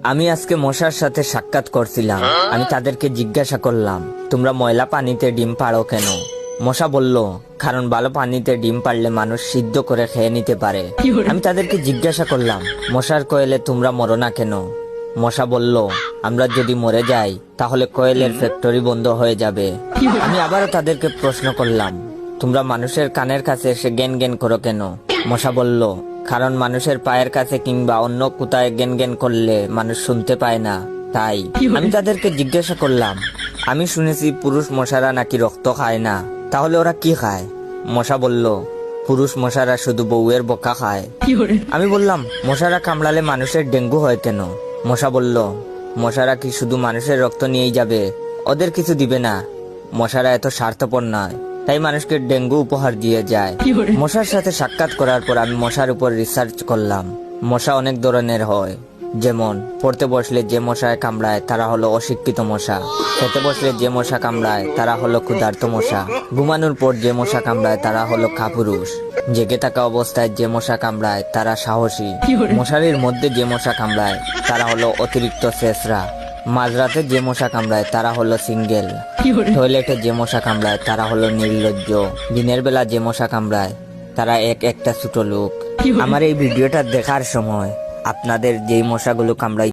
আমি আজকে মশার সাথে সাক্ষাৎ করছিলাম। আমি তাদেরকে জিজ্ঞাসা করলাম, তোমরা ময়লা পানিতে ডিম পাড়ো কেন? মশা বলল, কারণ ভালো পানিতে ডিম পারলে মানুষ সিদ্ধ করে খেয়ে নিতে পারে। আমি তাদেরকে জিজ্ঞাসা করলাম, মশার কোয়েলে তোমরা মরো না কেন? মশা বলল, আমরা যদি মরে যাই তাহলে কোয়েলের ফ্যাক্টরি বন্ধ হয়ে যাবে। আমি আবারও তাদেরকে প্রশ্ন করলাম, তোমরা মানুষের কানের কাছে এসে জ্ঞান জ্ঞান করো কেন? মশা বলল, কারণ মানুষের পায়ের কাছে কিংবা অন্য কোথায় জ্ঞান জ্ঞান করলে মানুষ শুনতে পায় না, তাই। আমি তাদেরকে জিজ্ঞাসা করলাম, আমি শুনেছি পুরুষ মশারা নাকি রক্ত খায় না, তাহলে ওরা কি খায়? মশা বলল, পুরুষ মশারা শুধু বউয়ের বোকা খায়। আমি বললাম, মশারা কামড়ালে মানুষের ডেঙ্গু হয় কেন? মশা বলল, মশারা কি শুধু মানুষের রক্ত নিয়েই যাবে? ওদের কিছু দিবে না। মশারা এত স্বার্থপর নয়, তাই মানুষকে ডেঙ্গু উপহার দিয়ে যায়। মশার সাথে সাক্ষাৎ করার পর আমি মশার উপর রিসার্চ করলাম। মশা অনেক ধরনের হয়, যেমন পড়তে বসলে যে মশায় কামড়ায় তারা হলো অশিক্ষিত মশা, খেতে বসলে যে মশা কামড়ায় তারা হলো ক্ষুধার্ত মশা, ঘুমানোর পর যে মশা কামড়ায় তারা হলো কাপুরুষ, জেগে থাকা অবস্থায় যে মশা কামড়ায় তারা সাহসী, মশারির মধ্যে যে মশা কামড়ায় তারা হলো অতিরিক্ত শেষরা, মাঝরাতে যে মশা কামড়ায় তারা হলো সিঙ্গেল, টয়লেটে যে মশা কামড়ায় তারা হলো নির্লজ্জ, দিনের বেলা যে মশা কামড়ায় তারা একটা ছোট লোক। আমার এই ভিডিওটা দেখার সময় আপনাদের যেই মশাগুলো কামড়ায়